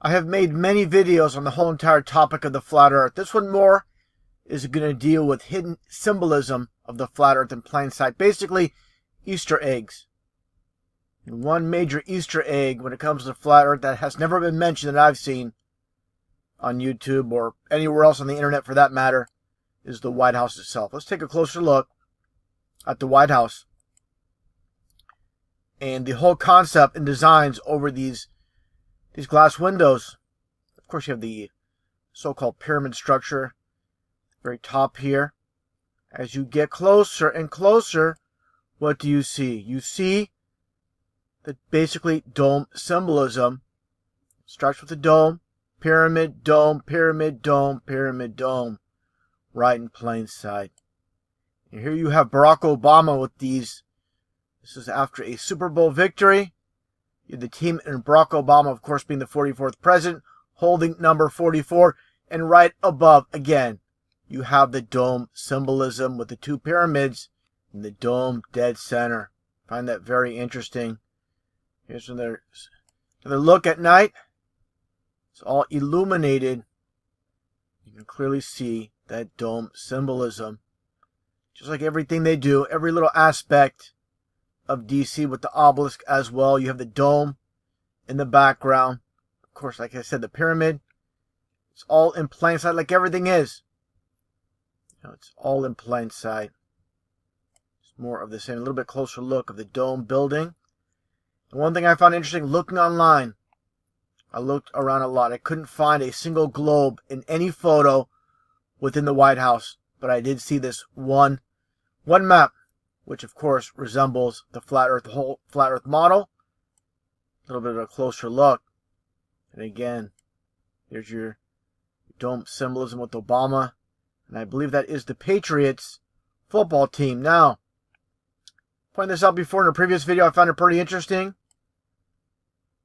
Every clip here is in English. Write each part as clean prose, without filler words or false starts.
I have made many videos on the whole entire topic of the flat earth. This one more is going to deal with hidden symbolism of the flat earth in plain sight. Basically, Easter eggs. And one major Easter egg when it comes to the flat earth that has never been mentioned that I've seen on YouTube or anywhere else on the internet for that matter is the White House itself. Let's take a closer look at the White House and the whole concept and designs over these glass windows. Of course, you have the so-called pyramid structure, very top here. As you get closer and closer, what do you see? You see that basically dome symbolism starts with the dome, pyramid, dome, pyramid, dome, pyramid, dome, right in plain sight. And here you have Barack Obama with these. This is after a Super Bowl victory. The team and Barack Obama, of course, being the 44th president, holding number 44. And right above, again, you have the dome symbolism with the two pyramids and the dome dead center. Find that very interesting. Here's another look at night. It's all illuminated. You can clearly see that dome symbolism. Just like everything they do, every little aspect of DC with the obelisk as well. You have the dome in the background. Of course, like I said, the pyramid. It's all in plain sight like everything is. It's all in plain sight. It's more of the same. A little bit closer look of the dome building. And one thing I found interesting looking online, I looked around a lot. I couldn't find a single globe in any photo within the White House. But I did see this one map, which of course resembles the flat earth, the whole flat earth model. A little bit of a closer look. And again, there's your dome symbolism with Obama. And I believe that is the Patriots football team. Now, pointed this out before in a previous video, I found it pretty interesting.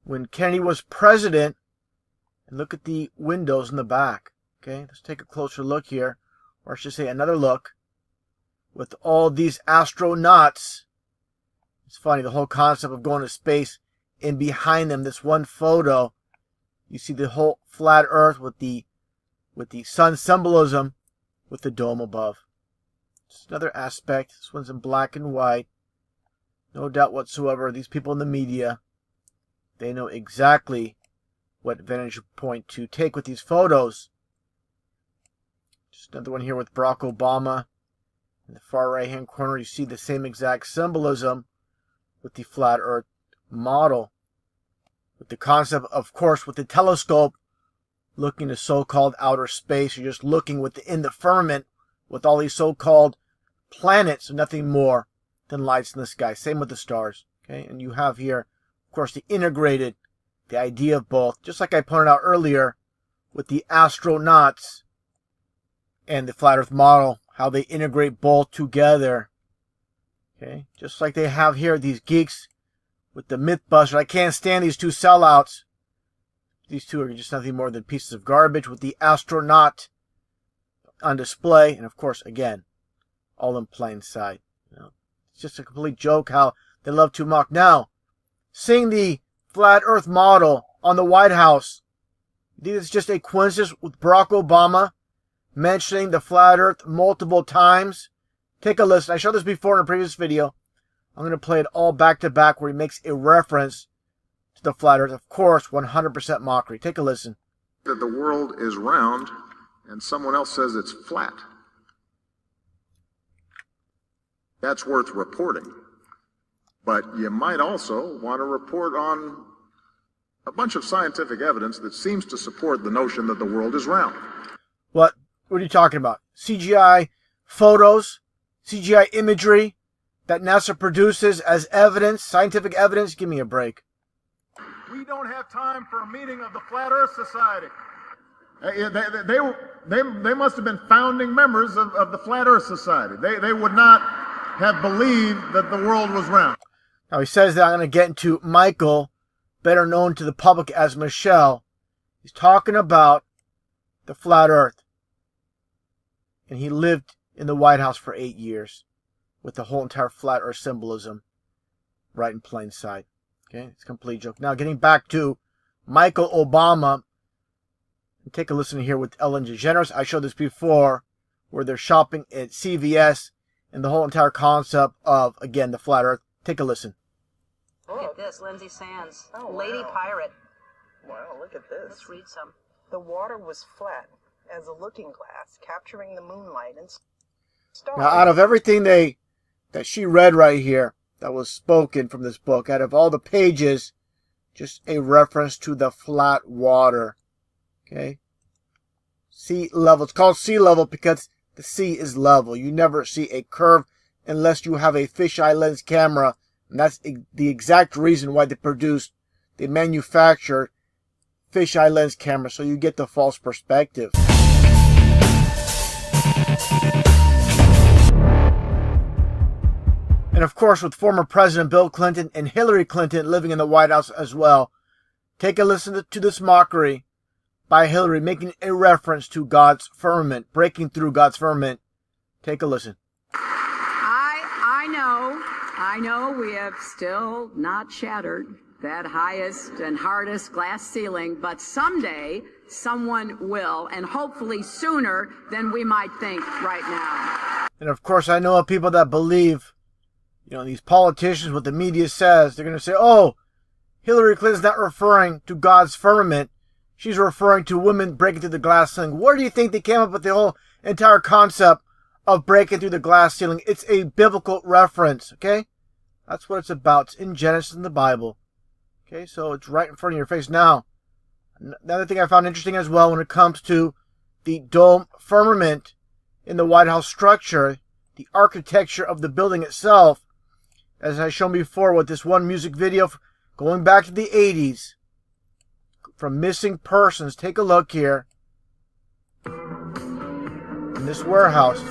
When Kennedy was president, and look at the windows in the back. Okay, let's take a closer look here. Or I should say another look. With all these astronauts. It's funny, the whole concept of going to space. And behind them, this one photo, you see the whole flat earth with the sun symbolism with the dome above. It's another aspect. This one's in black and white. No doubt whatsoever, these people in the media, they know exactly what vantage point to take with these photos. Just another one here with Barack Obama. In the far right hand corner, you see the same exact symbolism with the flat earth model. With the concept, of course, with the telescope, looking to so-called outer space. You're just looking within the firmament with all these so-called planets, nothing more than lights in the sky. Same with the stars. Okay, and you have here, of course, the idea of both. Just like I pointed out earlier with the astronauts and the flat earth model, how they integrate both together. Okay, just like they have here, these geeks with the Mythbusters. I can't stand these two sellouts. These two are just nothing more than pieces of garbage with the astronaut on display. And of course, again, all in plain sight. It's just a complete joke how they love to mock. Now, seeing the flat earth model on the White House, you think it's just a coincidence with Barack Obama mentioning the flat earth multiple times? Take a listen. I showed this before in a previous video. I'm going to play it all back to back where he makes a reference to the flat earth. Of course, 100% mockery. Take a listen. That the world is round and someone else says it's flat. That's worth reporting. But you might also want to report on a bunch of scientific evidence that seems to support the notion that the world is round. What are you talking about? CGI photos, CGI imagery that NASA produces as evidence, scientific evidence? Give me a break. We don't have time for a meeting of the Flat Earth Society. They must have been founding members of the Flat Earth Society. They would not have believed that the world was round. Now he says that I'm going to get into Michael, better known to the public as Michelle. He's talking about the flat earth. And he lived in the White House for 8 years with the whole entire flat earth symbolism right in plain sight. Okay, it's a complete joke. Now getting back to Michael Obama, And take a listen here with Ellen DeGeneres. I showed this before, where they're shopping at CVS, and the whole entire concept of, again, the flat earth. Take a listen. Look at this, Lindsay Sands, Oh, Lady wow. Pirate. Wow, look at this. Let's read some. The water was flat as a looking glass, capturing the moonlight and stars. Now, out of everything that she read right here, that was spoken from this book, out of all the pages, just a reference to the flat water. Okay? Sea level. It's called sea level because the sea is level. You never see a curve unless you have a fisheye lens camera. And that's the exact reason why they manufacture fisheye lens camera, so you get the false perspective. And of course, with former President Bill Clinton and Hillary Clinton living in the White House as well, take a listen to this mockery by Hillary, making a reference to God's firmament, breaking through God's firmament. Take a listen. I know we have still not shattered that highest and hardest glass ceiling, but someday someone will, and hopefully sooner than we might think right now. And of course, I know of people that believe, these politicians, what the media says. They're going to say, oh, Hillary Clinton's not referring to God's firmament. She's referring to women breaking through the glass ceiling. Where do you think they came up with the whole entire concept of breaking through the glass ceiling? It's a biblical reference, okay? That's what it's about. It's in Genesis in the Bible. Okay, so it's right in front of your face. Now, another thing I found interesting as well when it comes to the dome firmament in the White House structure, the architecture of the building itself, as I shown before with this one music video going back to the 80s, from Missing Persons. Take a look here. In this warehouse.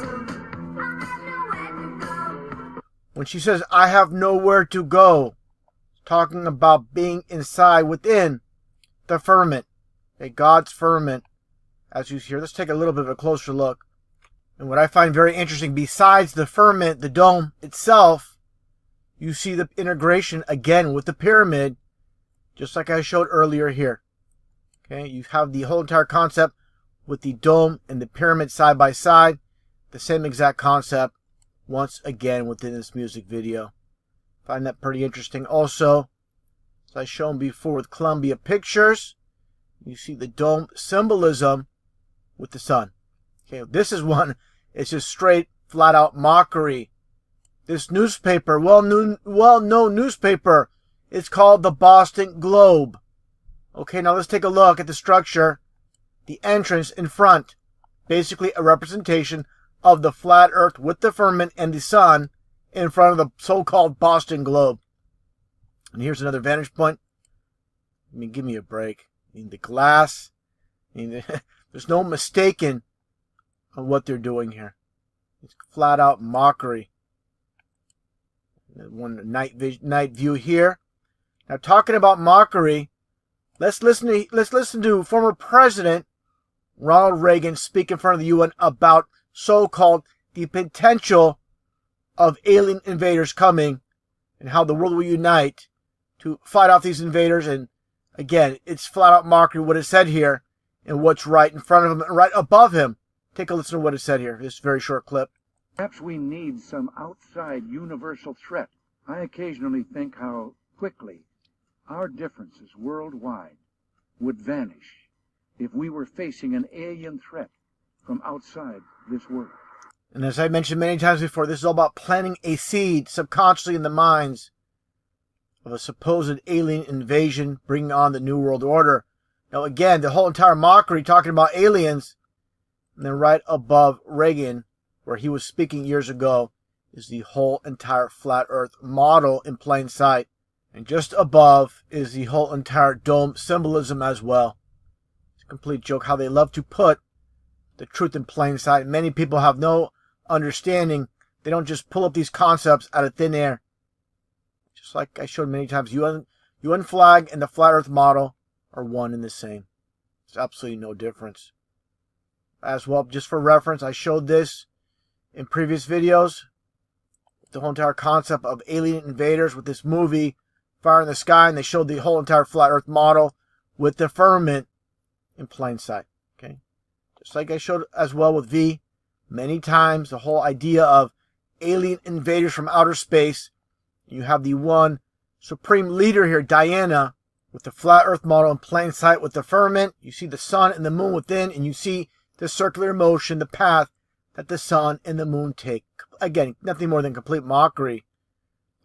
When she says, I have nowhere to go, talking about being inside, within the firmament, God's firmament, as you hear. Let's take a little bit of a closer look. And what I find very interesting, besides the firmament, the dome itself, you see the integration again with the pyramid, just like I showed earlier here. Okay, you have the whole entire concept with the dome and the pyramid side by side, the same exact concept once again within this music video. Find that pretty interesting. Also, as I shown before with Columbia Pictures, you see the dome symbolism with the sun. Okay, this is one, it's just straight, flat out mockery. This newspaper, well-known newspaper, it's called the Boston Globe. Okay, now let's take a look at the structure, the entrance in front. Basically a representation of the flat earth with the firmament and the sun in front of the so-called Boston Globe. And here's another vantage point. Give me a break. The glass. There's no mistaking on what they're doing here. It's flat out mockery. One night view here. Now, talking about mockery, let's listen to former President Ronald Reagan speak in front of the UN about so-called the potential of alien invaders coming and how the world will unite to fight off these invaders. And again, it's flat out mockery what it said here and what's right in front of him and right above him. Take a listen to what it said here. This very short clip. Perhaps we need some outside universal threat. I occasionally think how quickly our differences worldwide would vanish if we were facing an alien threat from outside this world. And as I mentioned many times before, this is all about planting a seed subconsciously in the minds of a supposed alien invasion, bringing on the New World Order. Now again, the whole entire mockery talking about aliens, and then right above Reagan, where he was speaking years ago, is the whole entire flat earth model in plain sight. And just above is the whole entire dome symbolism as well. It's a complete joke how they love to put the truth in plain sight. Many people have no understanding. They don't just pull up these concepts out of thin air. Just like I showed many times, UN flag and the flat earth model are one and the same. There's absolutely no difference. As well, just for reference, I showed this in previous videos. The whole entire concept of alien invaders with this movie, Fire in the Sky, and they showed the whole entire flat earth model with the firmament in plain sight. Okay, just like I showed as well with V many times, the whole idea of alien invaders from outer space. You have the one supreme leader here, Diana, with the flat earth model in plain sight with the firmament. You see the sun and the moon within, and you see the circular motion, the path that the sun and the moon take. Again, nothing more than complete mockery.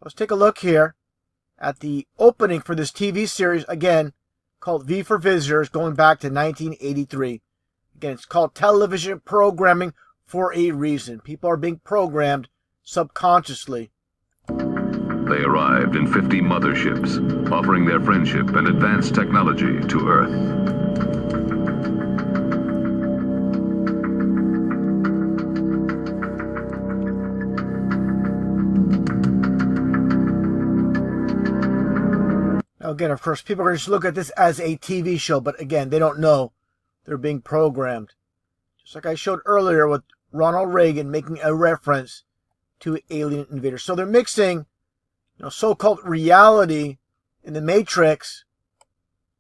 Let's take a look here at the opening for this TV series, again, called V for Visitors, going back to 1983. Again, it's called television programming for a reason. People are being programmed subconsciously. They arrived in 50 motherships, offering their friendship and advanced technology to Earth. Now again, of course, people are going to look at this as a TV show, but again, they don't know they're being programmed. Just like I showed earlier with Ronald Reagan making a reference to alien invaders. So they're mixing, so-called reality in the Matrix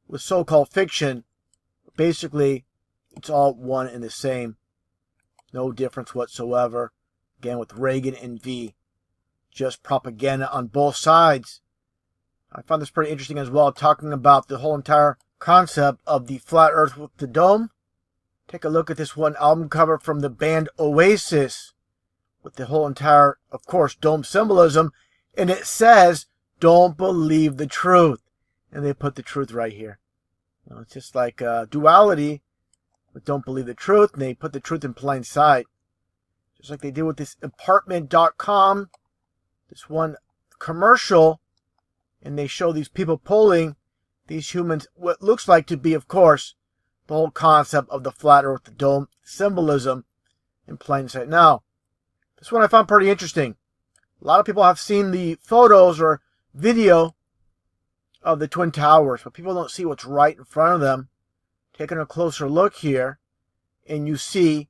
with so-called fiction. Basically, it's all one and the same. No difference whatsoever. Again, with Reagan and V. Just propaganda on both sides. I found this pretty interesting as well, talking about the whole entire concept of the flat earth with the dome. Take a look at this one album cover from the band Oasis with the whole entire, of course, dome symbolism. And it says, don't believe the truth. And they put the truth right here. It's just like duality, but don't believe the truth. And they put the truth in plain sight. Just like they did with this apartment.com, this one commercial. And they show these people pulling these humans, what looks like to be, of course, the whole concept of the flat earth, the dome symbolism in plain sight. Now, this one I found pretty interesting. A lot of people have seen the photos or video of the Twin Towers, but people don't see what's right in front of them. Taking a closer look here, and you see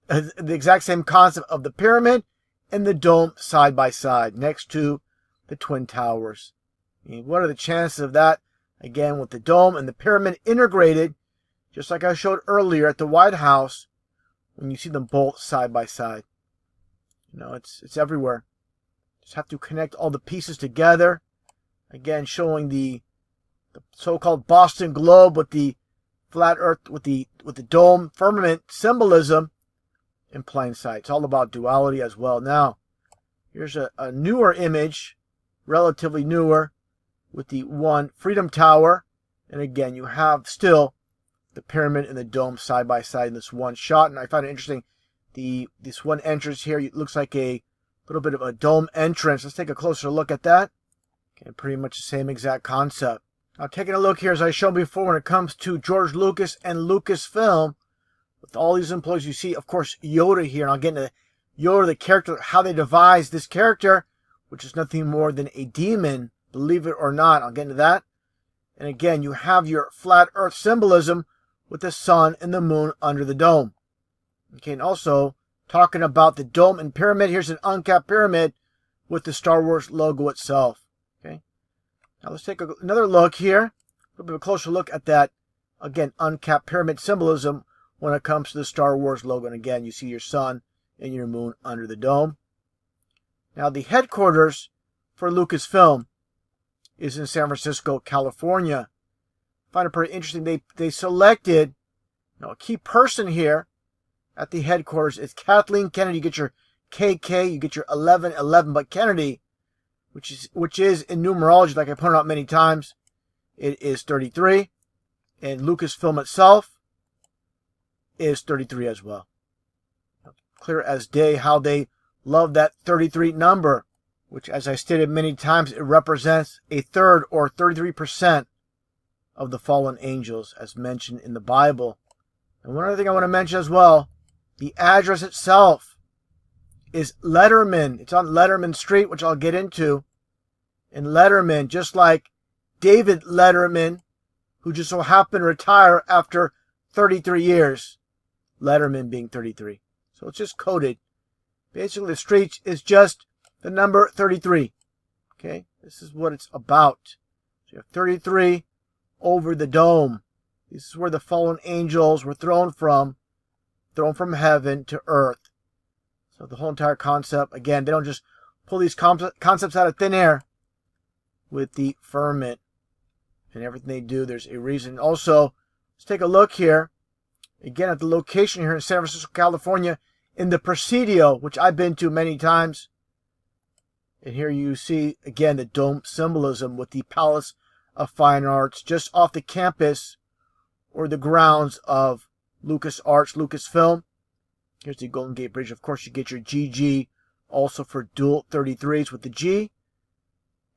the exact same concept of the pyramid and the dome side by side next to the Twin Towers. I mean, what are the chances of that? Again, with the dome and the pyramid integrated, just like I showed earlier at the White House, when you see them both side by side. It's everywhere. Just have to connect all the pieces together. Again, showing the so-called Boston Globe with the flat earth, with the dome firmament symbolism in plain sight. It's all about duality as well. Now, here's a newer image, relatively newer, with the one Freedom Tower. And again, you have still the pyramid and the dome side by side in this one shot. And I find it interesting, this one entrance here, it looks like a little bit of a dome entrance. Let's take a closer look at that. Okay, pretty much the same exact concept. Now, taking a look here, as I showed before, when it comes to George Lucas and Lucasfilm, with all these employees, you see, of course, Yoda here. And I'll get into Yoda, the character, how they devised this character, which is nothing more than a demon, believe it or not. I'll get into that. And again, you have your flat earth symbolism with the sun and the moon under the dome. Okay, and also, talking about the dome and pyramid, here's an uncapped pyramid with the Star Wars logo itself. Okay, now let's take another look here, a little bit of a closer look at that, again, uncapped pyramid symbolism when it comes to the Star Wars logo. And again, you see your sun and your moon under the dome. Now, the headquarters for Lucasfilm is in San Francisco, California. I find it pretty interesting. They selected a key person here at the headquarters. It's Kathleen Kennedy. You get your KK, you get your 1111, but Kennedy, which is in numerology, like I pointed out many times, it is 33, and Lucasfilm itself is 33 as well. Clear as day how they love that 33 number, which, as I stated many times, it represents a third or 33% of the fallen angels, as mentioned in the Bible. And one other thing I want to mention as well, the address itself is Letterman. It's on Letterman Street, which I'll get into. And Letterman, just like David Letterman, who just so happened to retire after 33 years, Letterman being 33. So it's just coded. Basically, the street is just the number 33. Okay? This is what it's about. So you have 33 over the dome. This is where the fallen angels were thrown from heaven to earth. So the whole entire concept, again, they don't just pull these concepts out of thin air with the firmament and everything they do. There's a reason. Also, let's take a look here, again, at the location here in San Francisco, California, in the Presidio, which I've been to many times. And here you see, again, the dome symbolism with the Palace of Fine Arts just off the campus or the grounds of LucasArts, Lucasfilm. Here's the Golden Gate Bridge. Of course, you get your GG also for dual 33s with the G.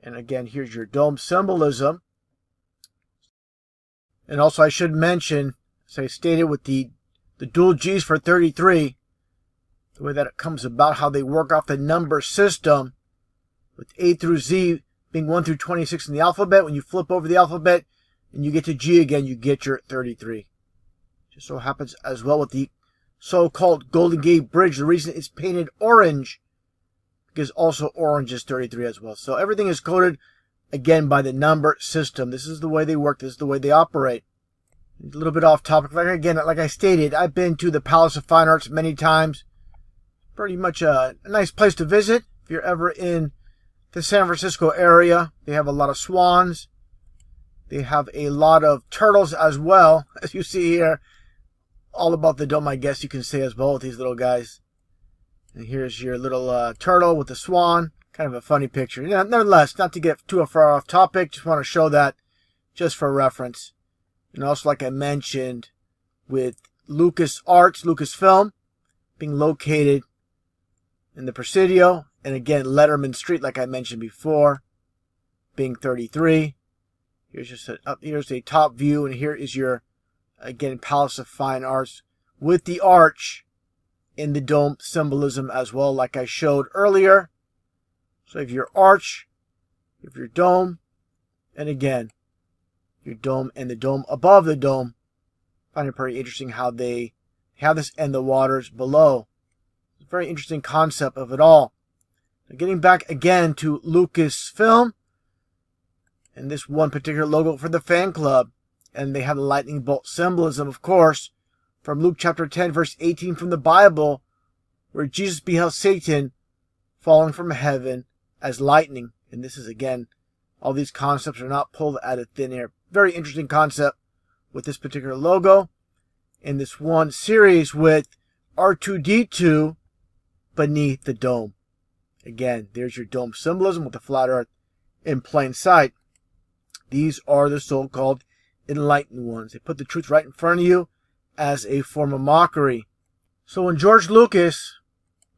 And again, here's your dome symbolism. And also, I should mention, as I stated, with the dual G's for 33, the way that it comes about, how they work off the number system, with A through Z being 1 through 26 in the alphabet. When you flip over the alphabet and you get to G again, you get your 33. Just so happens as well with the so-called Golden Gate Bridge. The reason it's painted orange, because also orange is 33 as well. So everything is coded, again, by the number system. This is the way they work. This is the way they operate. A little bit off topic. Like I stated, I've been to the Palace of Fine Arts many times. Pretty much a nice place to visit if you're ever in the San Francisco area. They have a lot of swans. They have a lot of turtles as well, as you see here. All about the dome, I guess you can say as well, with these little guys. And here's your little turtle with the swan. Kind of a funny picture. Yeah, nevertheless, not to get too far off topic, just want to show that just for reference. And also, like I mentioned, with LucasArts, Lucasfilm, being located in the Presidio, and again, Letterman Street, like I mentioned before, being 33. Here's just here's a top view, and here is your, again, Palace of Fine Arts with the arch in the dome symbolism as well, like I showed earlier. So you have your arch, you have your dome, and again, your dome and the dome above the dome. I find it pretty interesting how they have this and the waters below. It's a very interesting concept of it all. Now, getting back again to Lucasfilm, and this one particular logo for the fan club. And they have the lightning bolt symbolism, of course, from Luke chapter 10, verse 18 from the Bible, where Jesus beheld Satan falling from heaven as lightning. And this is, again, all these concepts are not pulled out of thin air. Very interesting concept with this particular logo. In this one series with R2-D2 beneath the dome. Again, there's your dome symbolism with the flat earth in plain sight. These are the so-called enlightened ones. They put the truth right in front of you as a form of mockery. So when George Lucas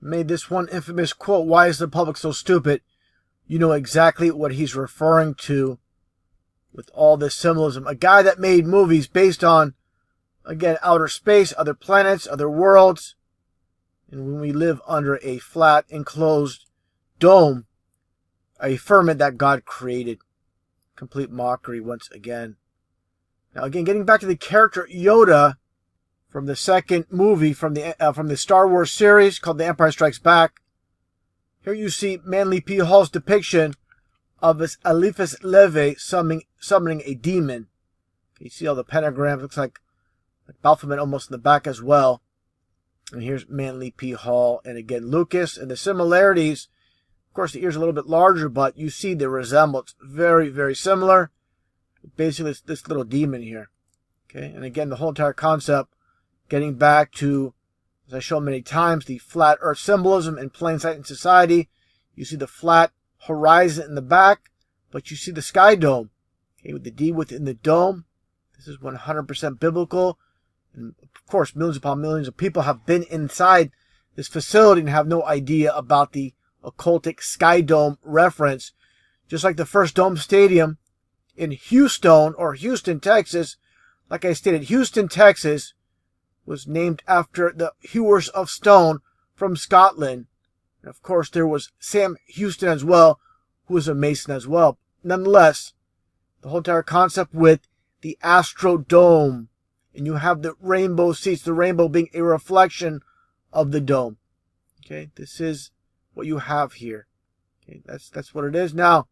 made this one infamous quote, "Why is the public so stupid?" you know exactly what he's referring to with all this symbolism. A guy that made movies based on, again, outer space, other planets, other worlds. And when we live under a flat, enclosed dome, a firmament that God created. Complete mockery once again. Now again, getting back to the character Yoda from the second movie from the Star Wars series called The Empire Strikes Back. Here you see Manly P. Hall's depiction of this Eliphas Leve summoning a demon. You see all the pentagrams, looks like Baphomet almost in the back as well. And here's Manly P. Hall, and again Lucas, and the similarities. Of course, the ear's a little bit larger, but you see the resemblance. Very, very similar. Basically, this little demon here. Okay, and again, the whole entire concept, getting back to, as I shown many times, the flat earth symbolism in plain sight in society. You see the flat horizon in the back, but you see the sky dome. Okay, with the D within the dome. This is 100% biblical. And of course, millions upon millions of people have been inside this facility and have no idea about the occultic sky dome reference. Just like the first dome stadium in Houston, Texas. Like I stated, Houston, Texas was named after the hewers of stone from Scotland. And of course, there was Sam Houston as well, who was a mason as well. Nonetheless, the whole entire concept with the Astrodome, and you have the rainbow seats, the rainbow being a reflection of the dome. Okay, this is what you have here. Okay, that's what it is. Now,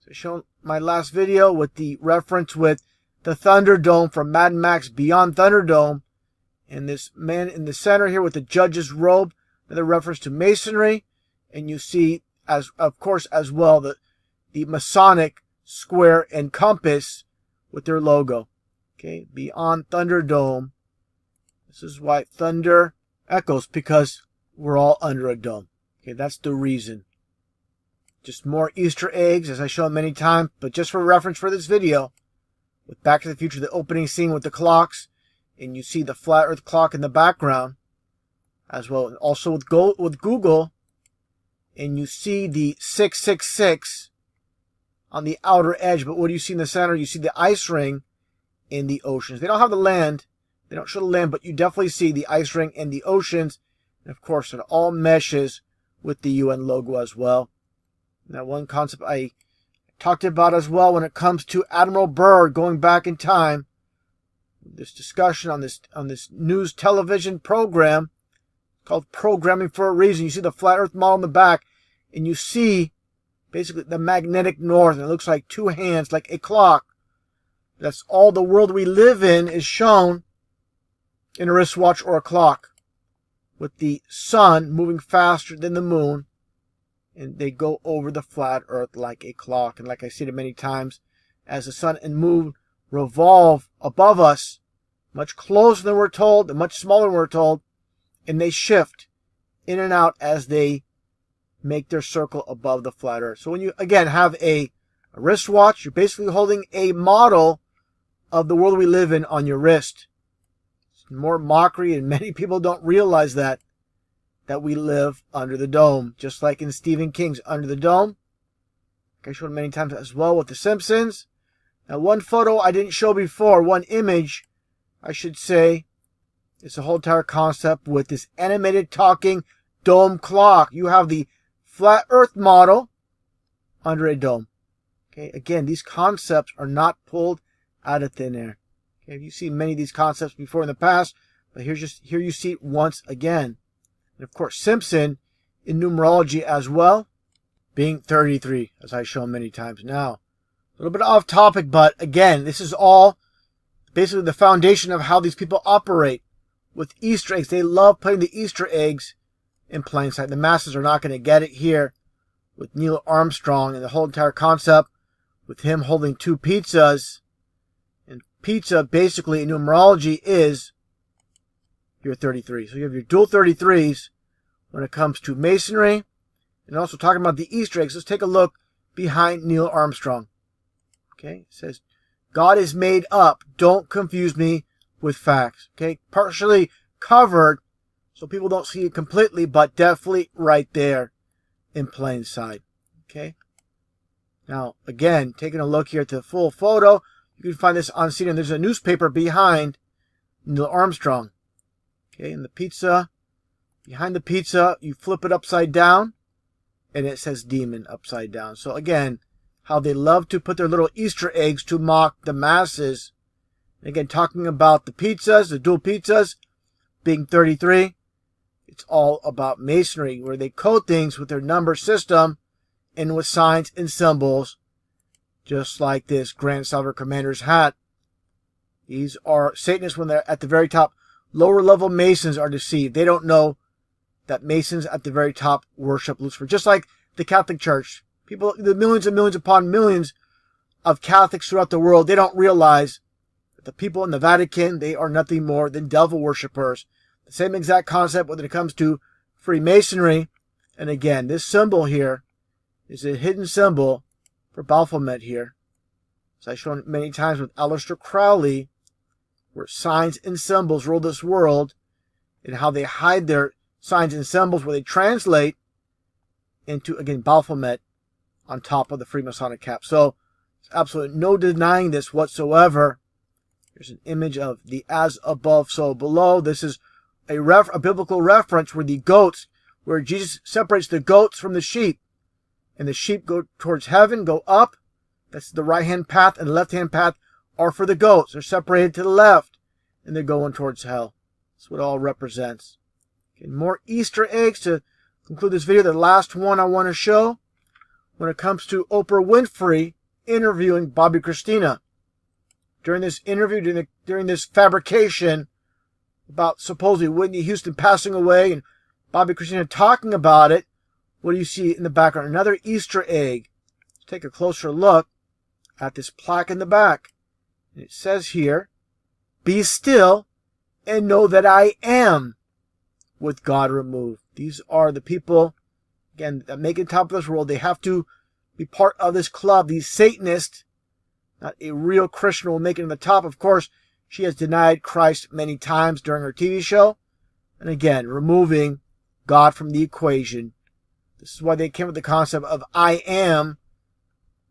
so I shown my last video with the reference with the Thunderdome from Mad Max Beyond Thunderdome. And this man in the center here with the judge's robe, another reference to Masonry. And you see, as of course, as well, the Masonic square and compass with their logo. Okay, Beyond Thunderdome. This is why thunder echoes, because we're all under a dome. Okay, that's the reason. Just more Easter eggs, as I shown many times, but just for reference for this video, with Back to the Future, the opening scene with the clocks, and you see the flat Earth clock in the background, as well, and also with Google, and you see the 666 on the outer edge, but what do you see in the center? You see the ice ring in the oceans. They don't have the land, they don't show the land, but you definitely see the ice ring in the oceans, and of course it all meshes with the UN logo as well. Now, one concept I talked about as well when it comes to Admiral Byrd going back in time. This discussion on this news television program called Programming for a Reason. You see the flat Earth model in the back, and you see basically the magnetic north, and it looks like two hands, like a clock. That's all the world we live in is shown in a wristwatch or a clock, with the sun moving faster than the moon. And they go over the flat Earth like a clock. And like I said many times, as the sun and moon revolve above us, much closer than we're told, and much smaller than we're told, and they shift in and out as they make their circle above the flat Earth. So when you, again, have a wristwatch, you're basically holding a model of the world we live in on your wrist. It's more mockery, and many people don't realize that we live under the dome, just like in Stephen King's Under the Dome. Like I showed many times as well with The Simpsons. Now, one photo I didn't show before, one image, I should say, is the whole entire concept with this animated talking dome clock. You have the flat Earth model under a dome. Okay, again, these concepts are not pulled out of thin air. Okay, you've seen many of these concepts before in the past, but here you see it once again. And of course, Simpson in numerology as well, being 33, as I've shown many times now. A little bit off topic, but again, this is all basically the foundation of how these people operate with Easter eggs. They love putting the Easter eggs in plain sight. The masses are not going to get it here with Neil Armstrong and the whole entire concept with him holding two pizzas. And pizza, basically, in numerology, is your 33. So you have your dual 33s when it comes to Masonry. And also talking about the Easter eggs, let's take a look behind Neil Armstrong. Okay, it says, God is made up. Don't confuse me with facts. Okay, partially covered so people don't see it completely, but definitely right there in plain sight. Okay, now again, taking a look here at the full photo, you can find this on scene, and there's a newspaper behind Neil Armstrong. Okay, and the pizza, behind the pizza, you flip it upside down, and it says demon upside down. So again, how they love to put their little Easter eggs to mock the masses. And again, talking about the pizzas, the dual pizzas, being 33, it's all about Masonry, where they code things with their number system and with signs and symbols, just like this Grand Salver Commander's hat. These are Satanists when they're at the very top. Lower level Masons are deceived. They don't know that Masons at the very top worship Lucifer, just like the Catholic Church. People, the millions and millions upon millions of Catholics throughout the world, they don't realize that the people in the Vatican, they are nothing more than devil worshippers. The same exact concept when it comes to Freemasonry. And again, this symbol here is a hidden symbol for Baphomet here. As I've shown many times with Aleister Crowley, where signs and symbols rule this world, and how they hide their signs and symbols, where they translate into, again, Baphomet on top of the Freemasonic cap. So, there's absolutely no denying this whatsoever. Here's an image of the as above, so below. This is a biblical reference where the goats, where Jesus separates the goats from the sheep, and the sheep go towards heaven, go up. That's the right-hand path, and the left-hand path are for the goats. They're separated to the left, and they're going towards hell. That's what it all represents. Okay, more Easter eggs to conclude this video. The last one I want to show, when it comes to Oprah Winfrey interviewing Bobby Christina. during this interview, during this fabrication about supposedly Whitney Houston passing away and Bobby Christina talking about it, what do you see in the background? Another Easter egg. Let's take a closer look at this plaque in the back. It says here, "Be still and know that I am with God removed." These are the people, again, that make it top of this world. They have to be part of this club. These Satanists, not a real Christian, will make it to the top. Of course, she has denied Christ many times during her TV show. And again, removing God from the equation. This is why they came with the concept of I am,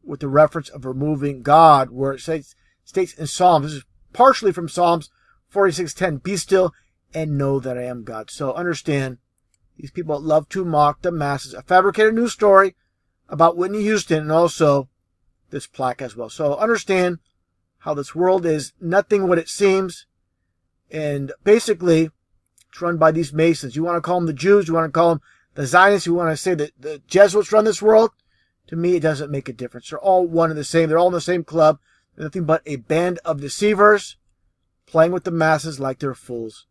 with the reference of removing God, where it states in Psalms, this is partially from Psalms 46:10, "Be still and know that I am God." So understand, these people love to mock the masses, a fabricated news story about Whitney Houston, and also this plaque as well. So understand how this world is nothing what it seems, and basically it's run by these Masons. You want to call them the Jews, you want to call them the Zionists, you want to say that the Jesuits run this world. To me, it doesn't make a difference. They're all one and the same. They're all in the same club. They're nothing but a band of deceivers playing with the masses like they're fools.